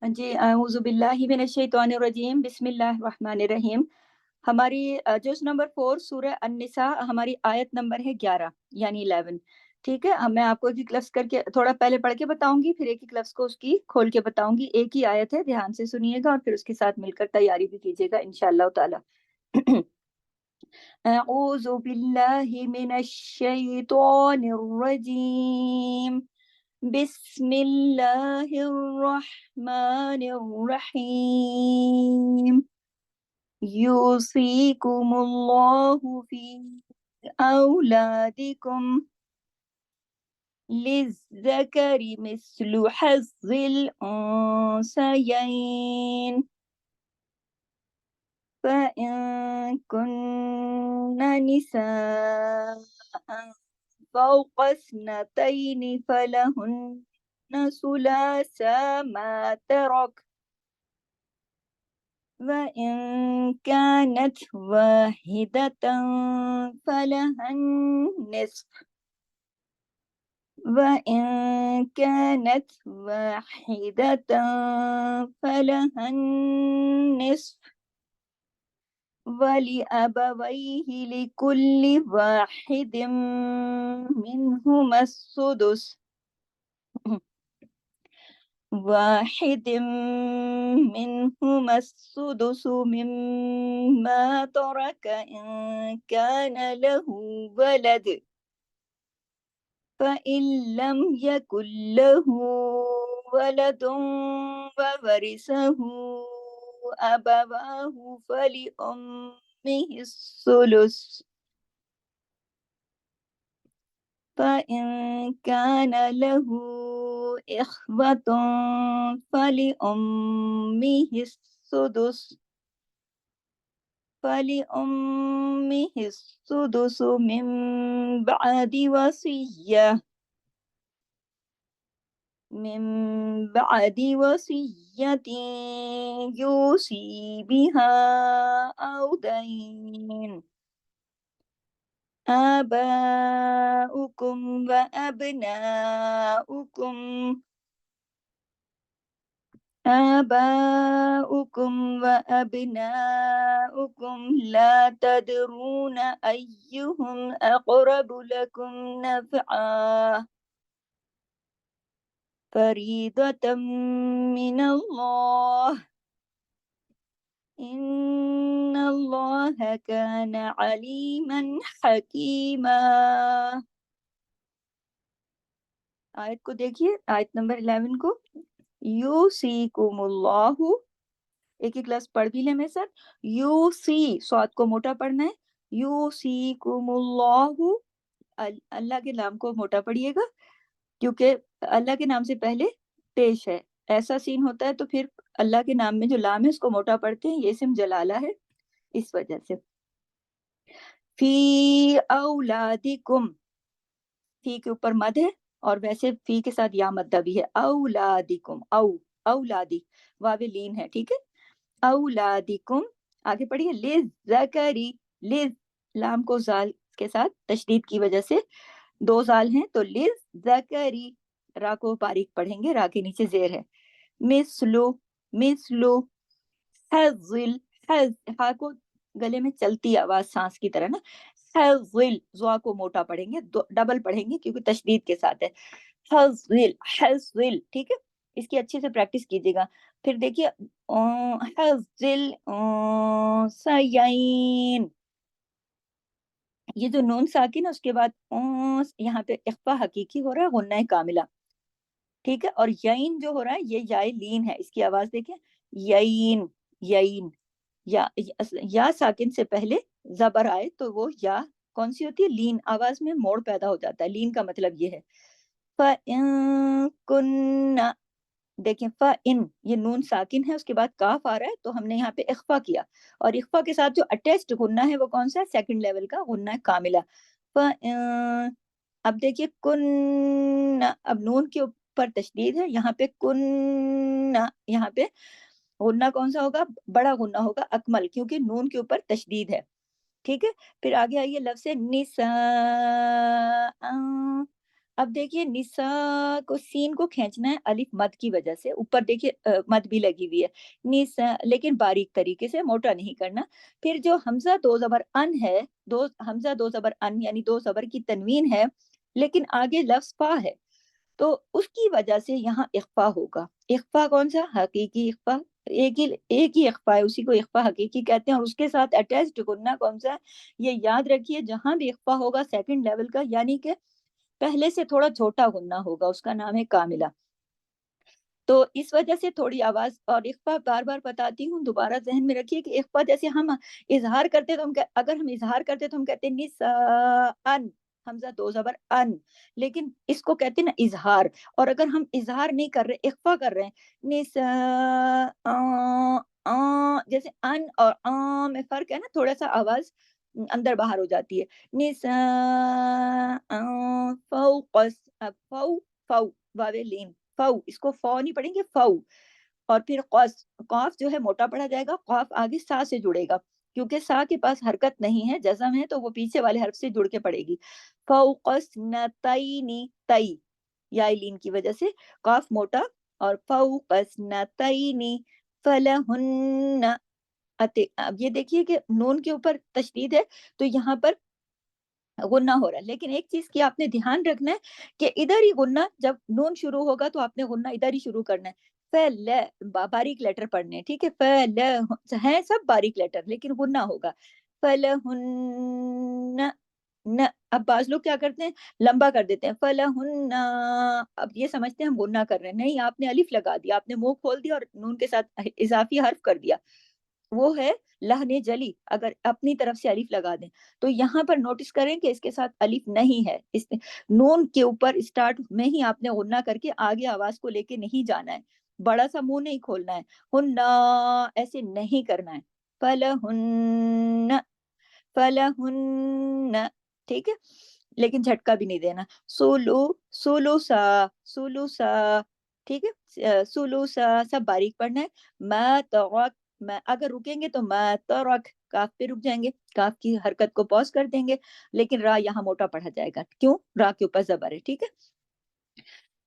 जी, अऊज़ु बिल्लाहि मिनश्शैतानिर्रजीम, बिस्मिल्लाहिर्रहमानिर्रहीम। हमारी जुज़ नंबर 4 सूरह अन-निसा, हमारी आयत नंबर है 11 यानी 11। ठीक है? अब मैं आपको एक-एक लफ्ज़ करके थोड़ा पहले पढ़ के बताऊँगी, फिर एक-एक लफ्ज़ को उसकी खोल के बताऊँगी। एक ही आयत है, ध्यान से सुनिएगा और फिर उसके साथ मिलकर तैयारी भी कीजिएगा इंशाअल्लाह ताला। अऊज़ु बिल्लाहि मिनश्शैतानिर्रजीम। बिस्मिल्लाहिर्रहमानिर्रहीम। यूसिकुमुल्लाहु फी औलादिकुम लिज़्ज़करि मिस्लु हज़्ज़िल उन्सयैन फ़इन कुन्न निसाअन फ़ौक़ इस्नतैनि फ़लहुन्न सुलासा मा तरक وإن كانت واحدة فلها النصف وإن كانت واحدة فلها النصف ولأبويه لكل واحد منهما السدس واحد منهما السدس مما ترك إن كان له ولد فإن لم يكن له ولد وورثه أبواه فلأمه الثلث فإن كان له إخوة فلأمه السدس من بعد وصية يوصي بها أو دين آباؤكم وأبناؤكم لا تدرون أيهم أقرب لكم نفعا فريضة من الله إن الله كان عليما حكيما. आयत को देखिए, आयत नंबर 11 को। यूसीकुमुल्लाहु, एक एक लफ्ज पढ़ भी ले मेरे साथ। यूसी, स्वाद को मोटा पढ़ना है। यूसीकुमुल्लाहु, अल्लाह के नाम को मोटा पढ़िएगा क्योंकि अल्लाह के नाम से पहले पेश है। ऐसा सीन होता है तो फिर अल्लाह के नाम में जो लाम है उसको मोटा पढ़ते हैं, ये इस्म जलाला है, इस वजह से। फी औलादिकुम, फी के ऊपर मद है और वैसे फी के साथ या मद्दा भी है। औलादिकुम, औलादी वावे लीन है, ठीक है। औलादिकुम, आगे पढ़िए। लिज ज़करी, लिज, लाम को जाल के साथ तशदीद की वजह से दो जाल हैं तो लिज ज़करी, रा को बारीक पढ़ेंगे, रा के नीचे जेर है। मिस्लु, मिस्लु हज़िल, हज़, हा को गले में चलती आवाज सांस की तरह ना। हज़िल, ज़ा को मोटा पढ़ेंगे, डबल पढ़ेंगे क्योंकि तशदीद के साथ है। हज़िल, हज़िल, ठीक है। इसकी अच्छे से प्रैक्टिस कीजिएगा। फिर देखिए हज़िल सयैन, ये जो नून साकिन है उसके बाद यहाँ पे इख्फा हकीकी हो रहा है, गुन्ना कामिला, ठीक है। और यईन जो हो रहा है ये याय लीन है, इसकी आवाज देखें। यईन, यईन, या साकिन से पहले जबर आए तो वो या कौन सी होती है, लीन, आवाज में मोड़ पैदा हो जाता है। लीन का मतलब ये है। फ़इन कुन्ना, देखें फ़इन, ये नून साकिन है, उसके बाद काफ आ रहा है तो हमने यहाँ पे इख्फा किया, और इख्फा के साथ जो अटैच्ड गुन्ना है वो कौन सा है, सेकंड लेवल का गुन्ना है कामिला। अब देखिए कुन्ना, अब नून के ऊपर तशदीद है, यहाँ पे कुन्ना, यहाँ पे गुन्ना कौन सा होगा, बड़ा गुन्ना होगा, अकमल, क्योंकि नून के ऊपर तशदीद है, ठीक है। फिर आगे आइए लफ्ज़ निसा, अब देखिए निसा को सीन को खींचना है अलिफ मद की वजह से, ऊपर देखिए मद भी लगी हुई है निसा, लेकिन बारीक तरीके से, मोटा नहीं करना। फिर जो हमजा दो जबर अन है, दो हमजा दो जबर अन यानी दो जबर की तनवीन है, लेकिन आगे लफ्ज फा है, तो उसकी वजह से यहाँ इख्फा होगा। इख्फा कौन सा? हकीकी इख्फा। एक ही इख्फा है, उसी को इख्फा हकीकी कहते हैं। और उसके साथ अटैच्ड गुन्ना कौन सा है? ये याद रखिए, जहां भी इख्फा होगा सेकंड लेवल का, यानी कि पहले से थोड़ा छोटा गुन्ना होगा, उसका नाम है कामिला। तो इस वजह से थोड़ी आवाज, और इख्फा बार बार बताती हूँ, दोबारा जहन में रखिए कि इख्फा जैसे हम इजहार करते तो अगर हम इजहार करते तो हम कहते हैं निसान, हमजा दो जबर अन, लेकिन इसको कहते हैं ना इजहार। और अगर हम इजहार नहीं कर रहे, इख्फा कर रहे हैं, निसा जैसे अन और में फर्क है ना, थोड़ा सा आवाज अंदर बाहर हो जाती है। निसा फौकस, अब फौ फौ वावे लीन, फौ, इसको फौ नहीं पढ़ेंगे, फौ। और फिर कौस, कौफ जो है मोटा पढ़ा जाएगा, कौफ आगे सा से जुड़ेगा, क्योंकि सा के पास हरकत नहीं है, जज़म है, तो वो पीछे वाले हर्फ से जुड़ के पड़ेगी। फौकस्नतैनी, तई या लीन की वजह से कौफ मोटा, और फौकस्नतैनी फलहुन्ना अति। अब ये देखिए कि नून के ऊपर तशदीद है, तो यहाँ पर गुन्ना हो रहा है। लेकिन एक चीज की आपने ध्यान रखना है कि इधर ही गुन्ना, जब नून शुरू होगा तो आपने गुन्ना इधर ही शुरू करना है। फल, बारीक लेटर पढ़ने हैं, ठीक है, फल है सब बारीक लेटर, लेकिन गुन्ना होगा। फल हुन्ना न। अब बाज लोग क्या करते हैं, लंबा कर देते हैं, फल हुन्ना। अब ये समझते हैं हम गुन्ना कर रहे हैं, नहीं, आपने अलिफ लगा दिया, आपने मुंह खोल दिया और नून के साथ इजाफी हर्फ कर दिया, वो है लहने जली। अगर अपनी तरफ से अलिफ लगा दें, तो यहाँ पर नोटिस करें कि इसके साथ अलिफ नहीं है, इस नून के ऊपर स्टार्ट में ही आपने गुन्ना करके आगे आवाज को लेके नहीं जाना है, बड़ा सा मुंह नहीं खोलना है, हुन्ना ऐसे नहीं करना है, फलहुन्न फलहुन्न, ठीक है, लेकिन झटका भी नहीं देना। सोलो सोलो सा, सोलो सा, ठीक है, सोलो सा सब बारीक पढ़ना है। मैं तो, मैं अगर रुकेंगे तो मैं तो रख, काफ पे रुक जाएंगे, काफ की हरकत को पॉज कर देंगे, लेकिन रा यहाँ मोटा पढ़ा जाएगा, क्यों? रा के ऊपर जबर है, ठीक है।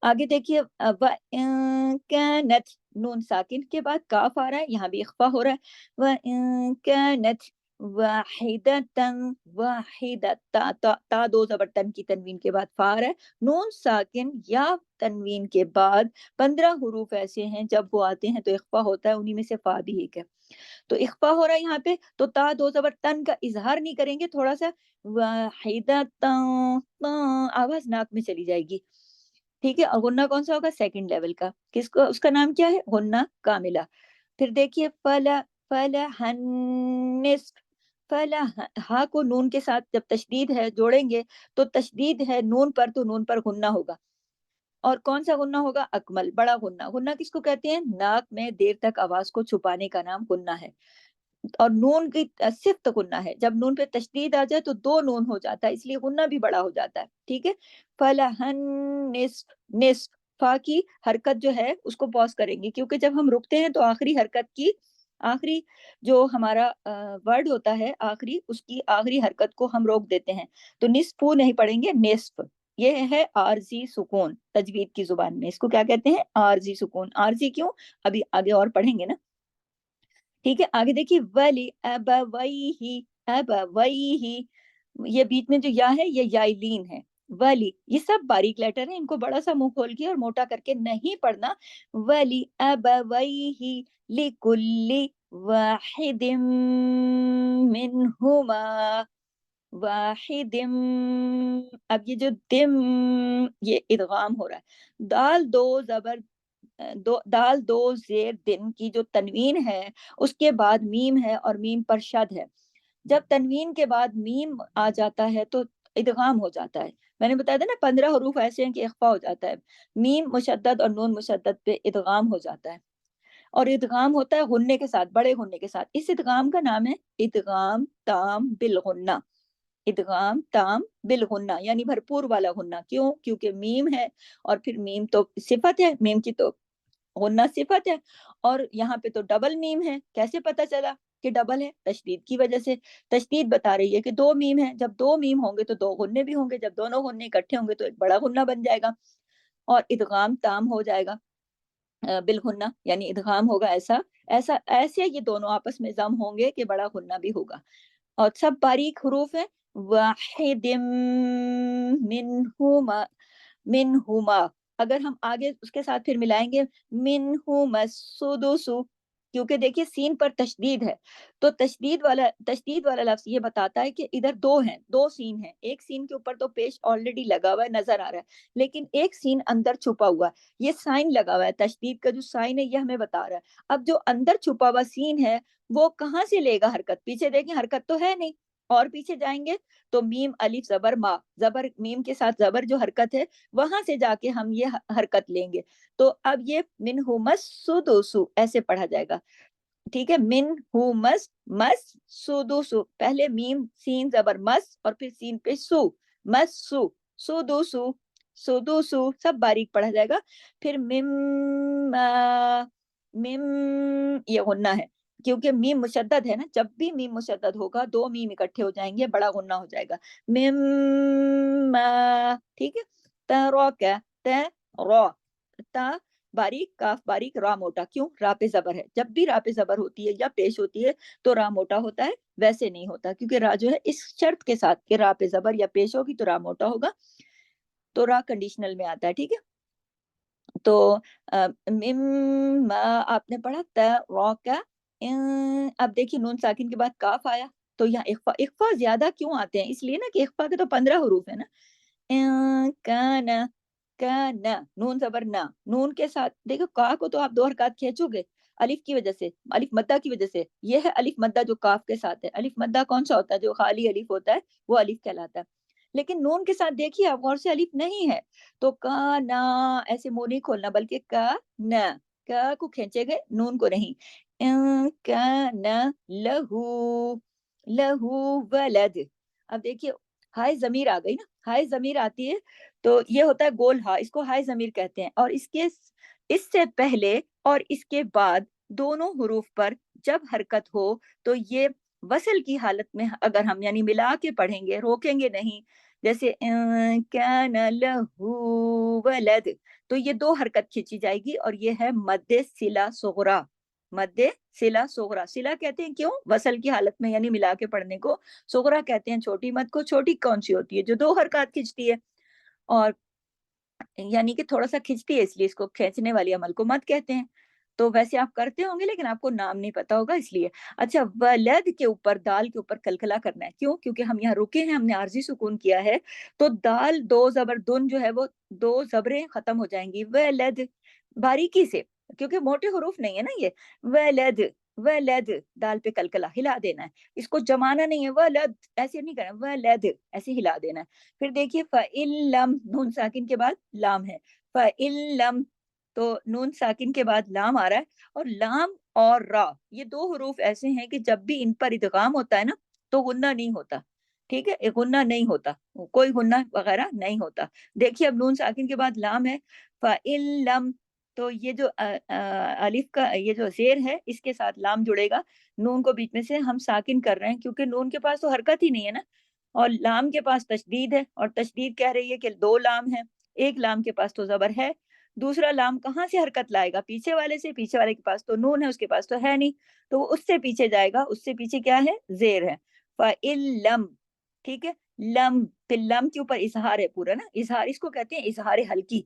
आगे देखिए, कानत, नून साकिन के बाद काफ आ रहा है, यहाँ भी इख्फा हो रहा है। कानत वाहिदतन, वाहिदता, ता दो जबर तन की तनवीन के बाद फा आ रहा है। नून साकिन या तनवीन के बाद 15 हुरूफ ऐसे हैं जब वो आते हैं तो इख्फा होता है, उन्हीं में से फा भी एक है। तो इख्फा हो रहा है यहाँ पे, तो ता दो जबर तन का इजहार नहीं करेंगे, थोड़ा सा वाहिदता, आवाज नाक में चली जाएगी, ठीक है। और गुन्ना कौन सा होगा? सेकंड लेवल का, किसको? उसका नाम क्या है? गुन्ना कामिला। फिर देखिए फला, फला हन्निस, फला, हा को नून के साथ जब तशदीद है जोड़ेंगे, तो तशदीद है नून पर, तो नून पर गुन्ना होगा। और कौन सा गुन्ना होगा? अकमल, बड़ा गुन्ना। गुन्ना किसको कहते हैं? नाक में देर तक आवाज को छुपाने का नाम गुन्ना है। और नून की सिफ्त गुन्ना है, जब नून पे तशदीद आ जाए तो दो नून हो जाता है, इसलिए गुन्ना भी बड़ा हो जाता है, ठीक है। फलहन निस्फ, निस्फ, फा की हरकत जो है उसको पॉज करेंगे, क्योंकि जब हम रुकते हैं तो आखिरी हरकत की, आखिरी जो हमारा वर्ड होता है, आखिरी उसकी आखिरी हरकत को हम रोक देते हैं, तो निस्फू नहीं पढ़ेंगे, निस्फ। ये है आरजी सुकून, तजवीद की जुबान में इसको क्या कहते हैं? आरजी सुकून। आरजी क्यों? अभी आगे और पढ़ेंगे ना, ठीक है। आगे देखिए, वली अबवैही, अबवैही, ये बीच में जो या है ये याइलीन है। वली, ये सब बारीक लेटर है, इनको बड़ा सा मुंह खोल के और मोटा करके नहीं पढ़ना। वली अबवैही लिकुल्ली वाहिदिम मिनहुमा वाहिदिम। अब ये जो दिम, ये इदगाम हो रहा है, दाल दो जबर, दो दाल दो जेर दिन की जो तनवीन है, उसके बाद मीम है और मीम पर शद है। जब तनवीन के बाद मीम आ जाता है तो इदगाम हो जाता है। मैंने बताया था ना 15 हरूफ ऐसे हैं कि इख्फा हो जाता है, मीम मुशद्दद और नून मुशद्दद पे इदगाम हो जाता है। और इदगाम होता है गुन्ने के साथ, बड़े गुन्ने के साथ। इस इदगाम का नाम है इदगाम ताम बिल गुन्ना। इदगाम ताम बिल गुन्ना यानी भरपूर वाला गुन्ना। क्यों? क्योंकि मीम है, और फिर मीम तो सिफत है, मीम की तो गुन्ना सिफत है, और यहाँ पे तो डबल मीम है। कैसे पता चला? کہ ڈبل ہے تشدید کی وجہ سے. تشدید بتا رہی ہے کہ دو میم ہیں, جب دو میم ہوں گے تو دو غنے بھی ہوں گے, جب دونوں غنے اکٹھے ہوں گے تو ایک بڑا غنہ بن جائے گا اور ادغام تام ہو جائے گا بالغنہ, یعنی ادغام ہوگا ایسا ایسا ایسے یہ دونوں آپس میں ضم ہوں گے کہ بڑا غنہ بھی ہوگا. اور سب باریک حروف ہیں. واحد منہما, منہما, اگر ہم آگے اس کے ساتھ پھر ملائیں گے منہما السدس, کیونکہ دیکھیے سین پر تشدید ہے تو تشدید والا لفظ یہ بتاتا ہے کہ ادھر دو ہیں, دو سین ہیں, ایک سین کے اوپر تو پیش آلریڈی لگا ہوا ہے نظر آ رہا ہے, لیکن ایک سین اندر چھپا ہوا ہے, یہ سائن لگا ہوا ہے, تشدید کا جو سائن ہے یہ ہمیں بتا رہا ہے. اب جو اندر چھپا ہوا سین ہے وہ کہاں سے لے گا حرکت, پیچھے دیکھیں حرکت تو ہے نہیں, اور پیچھے جائیں گے تو میم الف زبر ما, زبر میم کے ساتھ زبر جو حرکت ہے وہاں سے جا کے ہم یہ حرکت لیں گے. تو اب یہ منہما السدس ایسے پڑھا جائے گا, ٹھیک ہے. منہما السدس, پہلے میم سین زبر مس اور پھر سین پہ سو, مسو سدسو سدسو, سب باریک پڑھا جائے گا. پھر مم یہ غنہ ہے کیونکہ میم مشدد ہے نا, جب بھی میم مشدد ہوگا دو میم اکٹھے ہو جائیں گے بڑا غنہ ہو جائے گا. مم, ٹھیک ہے. ترا کا ترا, تا باریک, کاف باریک, را موٹا, کیوں را پہ زبر ہے, جب بھی را پہ زبر ہوتی ہے یا پیش ہوتی ہے تو را موٹا ہوتا ہے, ویسے نہیں ہوتا کیونکہ را جو ہے اس شرط کے ساتھ کہ را پہ زبر یا پیش ہوگی تو را موٹا ہوگا, تو را کنڈیشنل میں آتا ہے, ٹھیک ہے. تو آپ نے پڑھا ترا کا, اب دیکھیے نون ساکن کے بعد کاف آیا تو یہاں اخفا زیادہ کیوں آتے ہیں, اس لیے نا کہ اخفا کے تو 15 حروف ہے نا. کانا کانا, نون زبر نہ, نون کے ساتھ دیکھو کا کو تو آپ دو حرکات کھینچو گے الف کی وجہ سے, الف مدہ کی وجہ سے, یہ ہے الف مدہ جو کاف کے ساتھ ہے. الف مدہ کون سا ہوتا ہے, جو خالی الف ہوتا ہے وہ الف کہلاتا ہے, لیکن نون کے ساتھ دیکھیے آپ غور سے الف نہیں ہے تو کا نا ایسے منہ نہیں کھولنا بلکہ کا نا, کا کو کھینچے گئے نون کو نہیں. کا نا لہو لہو ولد, اب دیکھیے ہائے ضمیر آ گئی نا, ہائے ضمیر آتی ہے تو یہ ہوتا ہے گول ہا, اس کو ہائے ضمیر کہتے ہیں. اور اس سے پہلے اور اس کے بعد دونوں حروف پر جب حرکت ہو تو یہ وصل کی حالت میں اگر ہم یعنی ملا کے پڑھیں گے, روکیں گے نہیں, جیسے کان لہو ولد, تو یہ دو حرکت کھینچی جائے گی اور یہ ہے مد صلہ صغرا, مد صلہ صغرا. صلہ کہتے ہیں کیوں, وصل کی حالت میں یعنی ملا کے پڑھنے کو. صغرا کہتے ہیں چھوٹی مد کو. چھوٹی کون سی ہوتی ہے, جو دو حرکات کھینچتی ہے, اور یعنی کہ تھوڑا سا کھینچتی ہے اس لیے اس کو کھینچنے والی عمل کو مد کہتے ہیں. تو ویسے آپ کرتے ہوں گے لیکن آپ کو نام نہیں پتا ہوگا اس لیے. اچھا, ولد کے اوپر دال کے اوپر کلکلا کرنا ہے, کیوں, کیونکہ ہم یہاں رکے ہیں, ہم نے عارضی سکون کیا ہے تو دال دو زبر دن جو ہے وہ دو زبریں ختم ہو جائیں گی ولد باریکی سے, کیونکہ موٹے حروف نہیں ہے نا یہ. ولد ولد, دال پہ کلکلا ہلا دینا ہے, اس کو جمانا نہیں ہے, ولد ایسے نہیں کرنا, ولد ایسے ہلا دینا ہے. پھر دیکھیے فَإِلَّمْ, نون ساکن کے بعد لام ہے, فَإِلَّمْ, تو نون ساکن کے بعد لام آ رہا ہے, اور لام اور را یہ دو حروف ایسے ہیں کہ جب بھی ان پر ادغام ہوتا ہے نا تو غنہ نہیں ہوتا, ٹھیک ہے, غنہ نہیں ہوتا, کوئی غنہ وغیرہ نہیں ہوتا. دیکھیے اب نون ساکن کے بعد لام ہے فَإِلَّمْ, تو یہ جو الف کا یہ جو زیر ہے اس کے ساتھ لام جڑے گا, نون کو بیچ میں سے ہم ساکن کر رہے ہیں کیونکہ نون کے پاس تو حرکت ہی نہیں ہے نا, اور لام کے پاس تشدید ہے, اور تشدید کہہ رہی ہے کہ دو لام ہیں, ایک لام کے پاس تو زبر ہے, دوسرا لام کہاں سے حرکت لائے گا, پیچھے والے سے, پیچھے والے کے پاس تو نون ہے اس کے پاس تو ہے نہیں, تو وہ اس سے پیچھے جائے گا, اس سے پیچھے کیا ہے, زیر ہے. فَإِلَّمْ, ٹھیک ہے, لم, پھر لم کے اوپر اظہار ہے پورا نا, اظہار اس کو کہتے ہیں اظہار حلقی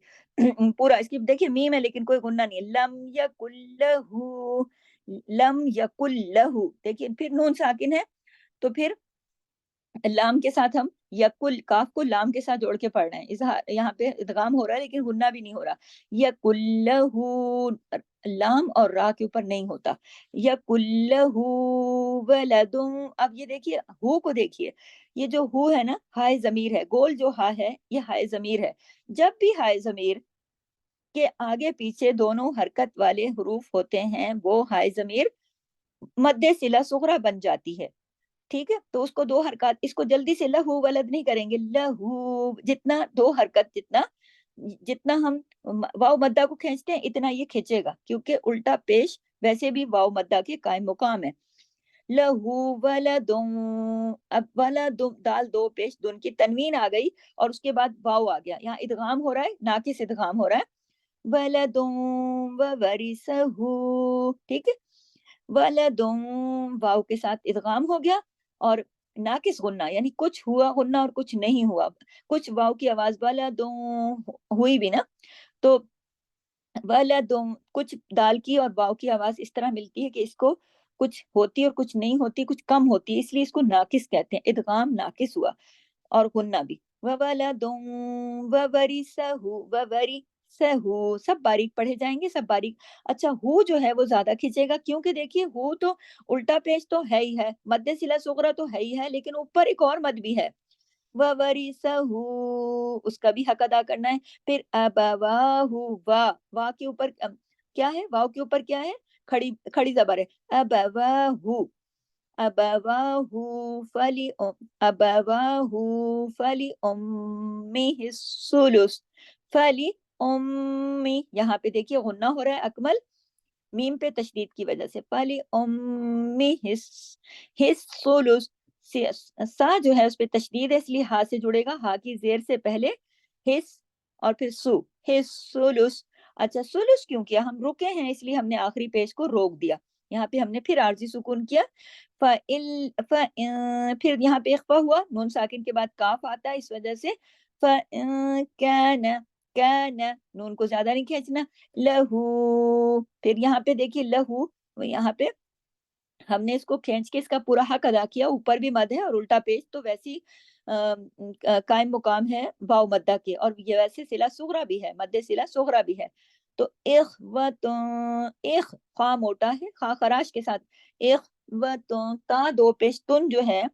پورا. اس کی دیکھیے میم ہے لیکن کوئی غنہ نہیں ہے, لم یکن لہو, لم یکن لہو, دیکھیے پھر نون ساکن ہے تو پھر لام کے ساتھ ہم یکل, کاف کو لام کے ساتھ جوڑ کے پڑھ رہے ہیں, اظہار یہاں پہ ادغام ہو رہا ہے لیکن غنہ بھی نہیں ہو رہا. یکل لہو, لام اور را کے اوپر نہیں ہوتا, یکل لہو ولد. اب یہ دیکھیے ہو کو دیکھیے, یہ جو ہو ہے نا ہائے ضمیر ہے, گول جو ہا ہے یہ ہائے ضمیر ہے. جب بھی ہائے ضمیر کے آگے پیچھے دونوں حرکت والے حروف ہوتے ہیں وہ ہائے ضمیر مد صلہ صغرا بن جاتی ہے, ٹھیک ہے. تو اس کو دو حرکات, اس کو جلدی سے لہو ولد نہیں کریں گے, لہو جتنا دو حرکت جتنا ہم واو مدہ کو کھینچتے ہیں اتنا یہ کھینچے گا, کیونکہ الٹا پیش ویسے بھی واو مدہ کے قائم مقام ہے. लहू वलदुन, अब वलदुन दाल दो पेश दुन की तनवीन आ गई और उसके बाद वाव आ गया, यहाँ इदगाम हो रहा है, नाकिस इदगाम हो रहा है, वलदुन ववरिसहू, ठीक है, वलदुन वाव के साथ इदगाम हो गया और नाकिस गुन्ना, यानी कुछ हुआ गुन्ना और कुछ नहीं हुआ, कुछ वाव की आवाज वलदुन हुई भी ना, तो वलदुन कुछ दाल की और वाव की आवाज इस तरह मिलती है कि इसको कुछ होती और कुछ नहीं होती, कुछ कम होती है, इसलिए इसको नाकिस कहते हैं, इदगाम नाकिस हुआ और गुन्ना भी। ववलदुन ववरिसहु, ववरिसहु सब बारीक पढ़े जाएंगे, सब बारीक। अच्छा हु जो है वो ज्यादा खींचेगा, क्योंकि देखिए हु तो उल्टा पेश तो है ही है, मद्दे सिला सुगरा तो है ही है, लेकिन ऊपर एक और मद भी है, ववरिसहु, उसका भी हक अदा करना है। फिर अबवाहु, वा के ऊपर क्या है, वाव के ऊपर क्या है, खड़ी खड़ी जबर है, अबवाहु, अबवाहु फली अबवाहु फली उम्मिहि सुलुस, फली उम्मी, यहाँ पे देखिए गुन्ना हो रहा है अकमल, मीम पे तशदीद की वजह से, फली उम्मी हिस सुलुस, सा जो है उस पे तशदीद है इसलिए हा से जुड़ेगा, हा की जेर से पहले हिस और फिर सु, हिस सुलुस। अच्छा सुलुस क्यों किया, हम रुके हैं इसलिए हमने आखिरी पेज को रोक दिया, यहाँ पे हमने फिर आरजी सुकून किया, फिर यहाँ पे इख्फा हुआ, नून साकिन के बाद काफ आता है, इस वजह से कैन, नून को ज्यादा नहीं खींचना, लहू, फिर यहाँ पे देखिए लहू, यहाँ पे हमने इसको खींच के इसका पूरा हक अदा किया, ऊपर भी मद है और उल्टा पेश तो वैसी कायम मुकाम है वाव मद्दा के, और ये वैसे सिला सुगरा भी है, मद्दे सिला सुगरा भी है, तो इख खा मोटा है, खा खराश के साथ, इख ता दो पेश तुन जो है,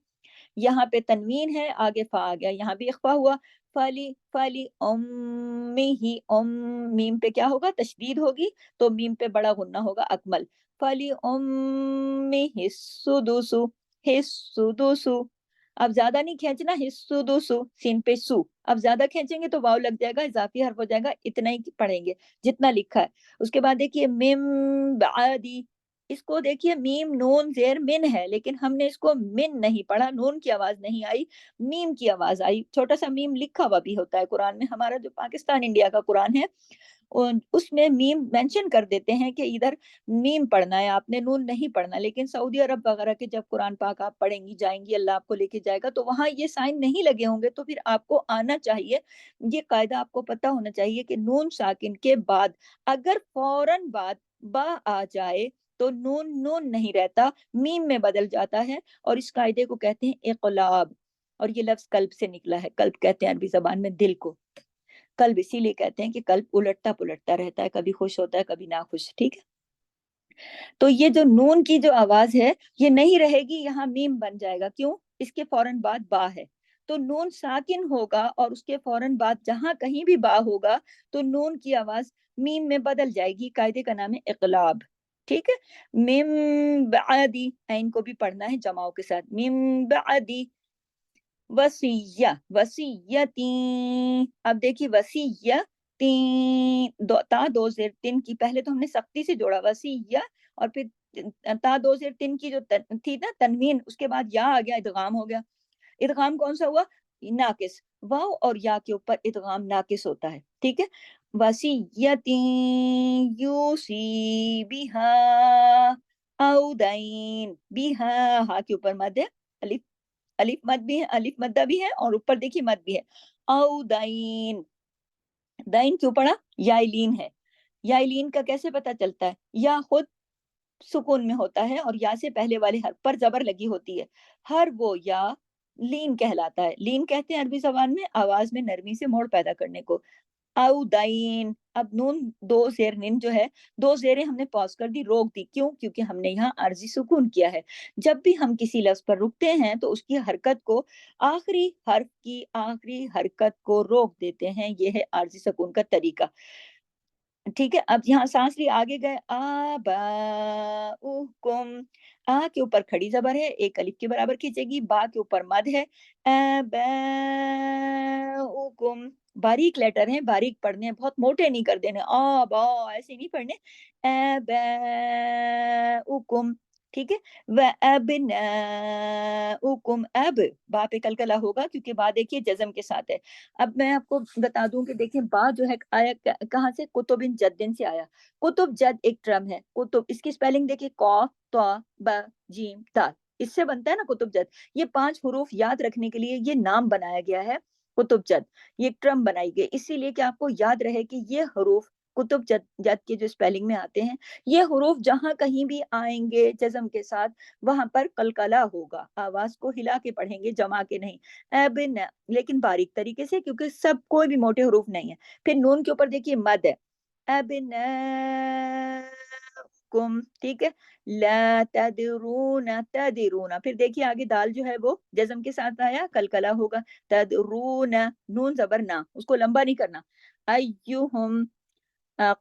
यहाँ पे तनवीन है, आगे फा आ गया, यहाँ भी इख्फा हुआ, फली फली उम्मी ही, उम मीम पे क्या होगा, तशदीद होगी, तो मीम पे बड़ा गुन्ना होगा अकमल, फली उम्मी हिस्सुदुसु, हिस्सुदुसु, अब ज्यादा नहीं खींचना, हिस्सुदुसु सीन पे सु, अब ज्यादा खींचेंगे तो वाव लग जाएगा, इजाफी हर्फ हो जाएगा, इतना ही पढ़ेंगे जितना लिखा है। उसके बाद देखिए मिम बादी, इसको देखिए मीम नून जेर मिन है, लेकिन हमने इसको मिन नहीं पढ़ा, नून की आवाज नहीं आई, मीम की आवाज आई, छोटा सा मीम लिखा हुआ भी होता है कुरान में, हमारा जो पाकिस्तान इंडिया का कुरान है उसमें मीम मेंशन कर देते हैं कि इधर मीम पढ़ना है आपने, नून नहीं पढ़ना, लेकिन सऊदी अरब वगैरह के जब कुरान पाक आप पढ़ेंगी जाएंगी, अल्लाह आपको लेके जाएगा, तो वहां ये साइन नहीं लगे होंगे, तो फिर आपको आना चाहिए, ये कायदा आपको पता होना चाहिए कि नून साकिन के बाद अगर फौरन बाद बा आ जाए तो नून नून नहीं रहता, मीम में बदल जाता है, और इस कायदे को कहते हैं इक़लाब, और ये लफ्ज कल्ब से निकला है, कल्ब कहते हैं अरबी जबान में दिल को, कल्ब इसीलिए कहते हैं कि कल्ब उलटता पुलटता रहता है, कभी खुश होता है कभी ना खुश, ठीक है। तो ये जो नून की जो आवाज है ये नहीं रहेगी, यहाँ मीम बन जाएगा, क्यों, इसके फौरन बाद बा है, तो नून साकिन होगा और उसके फौरन बाद जहां कहीं भी बा होगा तो नून की आवाज मीम में बदल जाएगी, कायदे का नाम है इक़लाब, ठीक है। मिम बादी, ऐन को भी पढ़ना है जमाओं के साथ, मिम बादी, वसीया वसीयती, अब देखिए वसीया तीन ता दो जेर तीन की, पहले तो हमने सख्ती से जोड़ा वसीया, और फिर ता दो जेर तीन की जो थी ना तनवीन, उसके बाद या आ गया, इदगाम हो गया, इदगाम कौन सा हुआ, नाकिस, वाव और या के ऊपर इदगाम नाकिस होता है, ठीक है। वसीयती यूसी बिहा औदैन, बिहा हा के ऊपर मद है, अलिफ, अलिफ मद भी है, अलिफ मद्दा भी है और ऊपर देखिए मद भी है, औदैन, दाइन क्यों पड़ा, याइलीन है, याइलीन का कैसे पता चलता है, या खुद सुकून में होता है और या से पहले वाले हर्फ पर जबर लगी होती है, हर वो या लीन कहलाता है, लीन कहते हैं अरबी जबान में आवाज में नरमी से मोड़ पैदा करने को, आउदाइन, अब नून दो जेर निन जो है, दो जेरें हमने पॉज कर दी, रोक दी, क्यों, क्योंकि हमने यहाँ अर्जी सुकून किया है, जब भी हम किसी लफ्ज पर रुकते हैं तो उसकी हरकत को, आखिरी हर्फ की आखिरी हरकत को रोक देते हैं, यह है अर्जी सुकून का तरीका, ठीक है। अब यहाँ सांस ली, आगे गए, आबाउकुम, आ के ऊपर खड़ी जबर है, एक अलिफ के बराबर खींचेगी, बा के ऊपर मद है, आबाउकुम, बारीक लेटर हैं, बारीक पढ़ने हैं, बहुत मोटे नहीं कर देने, आ बा ऐसे नहीं पढ़ने, आबाउकुम, ठीक है। व अबनाउकुम, अब बा पे कलकला होगा क्योंकि बा देखिए जज्म के साथ है। अब मैं आपको बता दूं कि देखिए बा जो है आया कहाँ से, कुतुबिन जद्दिन से आया। कुतुब जद एक टर्म है, कुतुब इसकी स्पेलिंग देखिए कॉफ तो ब जीम दाल, इससे बनता है ना कुतुब जद। ये 5 हरूफ याद रखने के लिए ये नाम बनाया गया है कुतुब जद, ये टर्म बनाई गई इसीलिए कि आपको याद रहे कि ये हरूफ कुतुब जद जद के जो स्पेलिंग में आते हैं, ये हरूफ जहां कहीं भी आएंगे जज्म के साथ वहां पर कलकला होगा, आवाज को हिला के पढ़ेंगे, जमा के नहीं। अब न, लेकिन बारीक तरीके से क्योंकि सब कोई भी मोटे हरूफ नहीं है। फिर नून के ऊपर देखिए मद है, अब न कुम, ठीक है। ला तदरूना तदरूना, फिर देखिए आगे दाल जो है वो जज्म के साथ आया, कलकला होगा। तदरूना, नून जबर ना, उसको लंबा नहीं करना। अय्युहुम,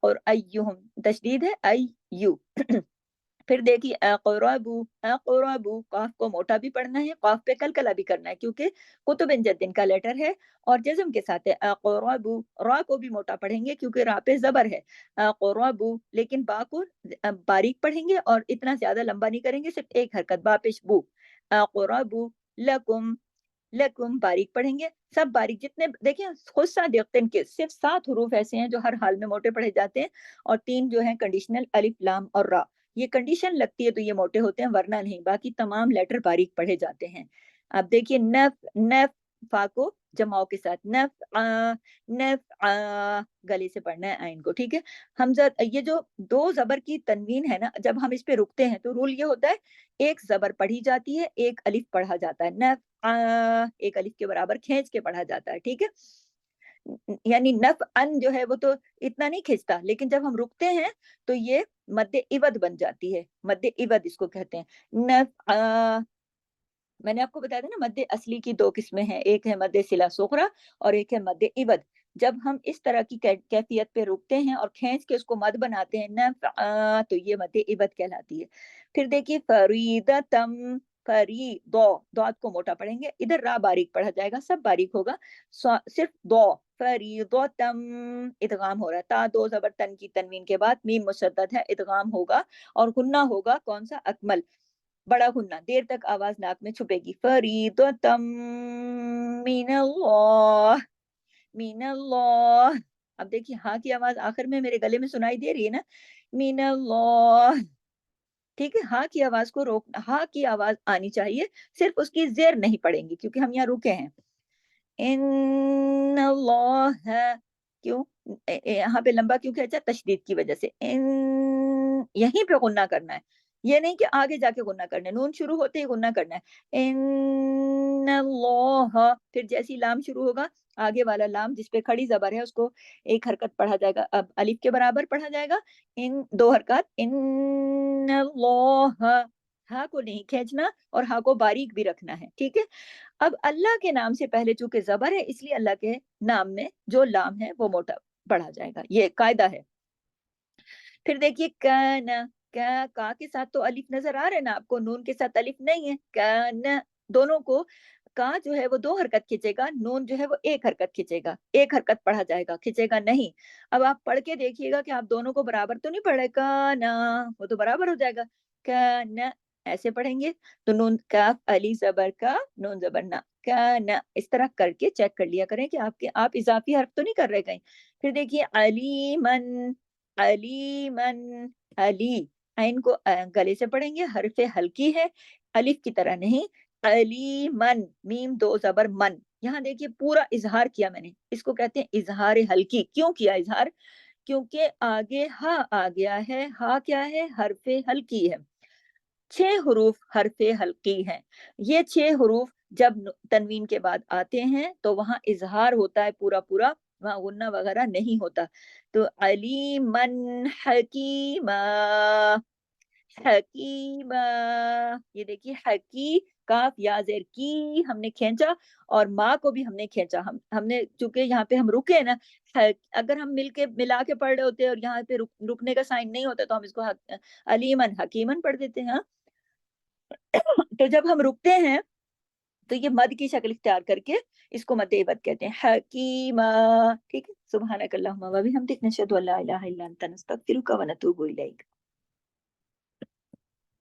और अय्युहुम तशदीद है, अय्यु। फिर देखिए अक़रबू, अक़रबू, काफ को मोटा भी पढ़ना है, काफ पे कलकला भी करना है क्योंकि कुतुबिन जद्दिन का लेटर है और जज्म के साथ है। अक़रबू, रा को भी मोटा पढ़ेंगे क्योंकि रा पे जबर है। अक़रबू, लेकिन बा को बारीक पढ़ेंगे और इतना ज्यादा लंबा नहीं करेंगे, सिर्फ एक हरकत, बा पेश बू। अक़रबू लकुम, लकुम बारीक पढ़ेंगे, सब बारीक जितने देखिए खुद सा देखते के सिर्फ 7 हरूफ ऐसे हैं जो हर हाल में मोटे पढ़े जाते हैं और 3 जो है कंडीशनल, अलिफ लाम और रा। ये कंडीशन लगती है तो ये मोटे होते हैं वरना नहीं, बाकी तमाम लेटर बारीक पढ़े जाते हैं। अब देखिए नफ, नफ फा को जमाओ के साथ, नफ नफ गले से पढ़ना है आइन को, ठीक है। हमजा, ये जो 2 जबर की तनवीन है ना, जब हम इस पे रुकते हैं तो रूल ये होता है एक जबर पढ़ी जाती है, एक अलिफ पढ़ा जाता है। नफ एक अलिफ के बराबर खींच के पढ़ा जाता है, ठीक है। यानी नफ अन जो है वो तो इतना नहीं खींचता, लेकिन जब हम रुकते हैं तो ये मद्दे इवद बन जाती है, मद्दे इवद इसको कहते हैं। नफ मैंने आपको बताया था ना मद्दे असली की 2 किस्में हैं, एक है मद्दे सिला सुगरा और एक है मद्दे इवद। जब हम इस तरह की कैफियत पे रुकते हैं और खींच के उसको मद बनाते हैं न, तो ये मद्दे इवद कहलाती है। फिर देखिए फरीदतम, फरी दो, दौत को मोटा पढ़ेंगे, इधर रा बारीक पढ़ा जाएगा, सब बारीक होगा, सिर्फ दो। फरीदतम इदगाम हो रहा है, ता दो जबर तन की तनवीन के बाद मीम मुशद्दद है, इदगाम होगा और गुन्ना होगा कौन सा, अकमल, बड़ा गुन्ना, देर तक आवाज नाक में छुपेगी। फरीदतम मिनल्लाह, मिनल्लाह। अब देखिए हाँ की आवाज आखिर में मेरे गले में सुनाई दे रही है ना, मिनल्लाह, ठीक है। हाँ की आवाज को रोक, हाँ की आवाज आनी चाहिए, सिर्फ उसकी जेर नहीं पड़ेंगी क्योंकि हम यहाँ रुके हैं। इन्नल्लाह, क्यों यहाँ पे लंबा क्यों खींचा, तशदीद की वजह से। इन यहीं पे गुन्ना करना है, ये नहीं कि आगे जाके गुन्ना करना है, नून शुरू होते ही गुन्ना करना है। इन्नल्लाह, फिर जैसी लाम शुरू होगा आगे वाला लाम जिस पे खड़ी जबर है उसको एक हरकत पढ़ा जाएगा, अब अलिफ के बराबर पढ़ा जाएगा, इन 2 हरकत। इन्नल्लाह, हा को नहीं खींचना और हा को बारीक भी रखना है, ठीक है। अब अल्लाह के नाम से पहले चूंकि जबर है इसलिए अल्लाह के नाम में जो लाम है वो मोटा पढ़ा जाएगा, ये कायदा है। फिर देखिए काना, का के साथ तो अलिफ नजर आ रहा है ना आपको, नून के साथ अलिफ नहीं है। काना, दोनों को का जो है वो 2 हरकत खींचेगा, नून जो है वो 1 हरकत खींचेगा, 1 हरकत पढ़ा जाएगा, खींचेगा नहीं। अब आप पढ़ के देखिएगा कि आप दोनों को बराबर तो नहीं पढ़े, काना वो तो बराबर हो जाएगा, काना ऐसे पढ़ेंगे तो नून काफ अली जबर का, नून जबर ना, काना, इस तरह करके चेक कर लिया करें कि आपके आप इजाफी हर्फ तो नहीं कर रहे कहीं। फिर देखिए अलीमन, अलीमन, अली, आइन को गले से पढ़ेंगे, हरफे हल्की है, अलिफ की तरह नहीं। अलीमन, मीम 2 जबर मन, यहाँ देखिए पूरा इजहार किया मैंने, इसको कहते हैं इजहार हल्की। क्यों किया इजहार, क्योंकि आगे हा आ गया है, हा क्या है, हरफे हल्की है, 6 हरूफ हरफे हल्की हैं। ये 6 हरूफ जब तनवीन के बाद आते हैं तो वहां इजहार होता है पूरा पूरा, वहां गुन्ना वगैरह नहीं होता। तो अलीमन हकीमा, हकीमा, ये देखिए हकी, काफ या जेर की हमने खींचा और माँ को भी हमने खींचा, हमने चूंकि यहाँ पे हम रुके हैं ना, अगर हम मिलके मिला के पढ़ रहे होते और यहाँ पे रुकने का साइन नहीं होता तो हम इसको अलीमन हकीमन पढ़ देते हैं, हाँ। तो जब हम रुकते हैं तो ये मद की शक्ल इख्तियार करके इसको मद इवद कहते हैं, हकीमा, ठीक है। सुब्हानक अल्लाहुम्मा व बिहम्दिक नशहदु अल्ला इलाहा इल्ला अंता नस्तगफिरुका व नतूबु इलैक।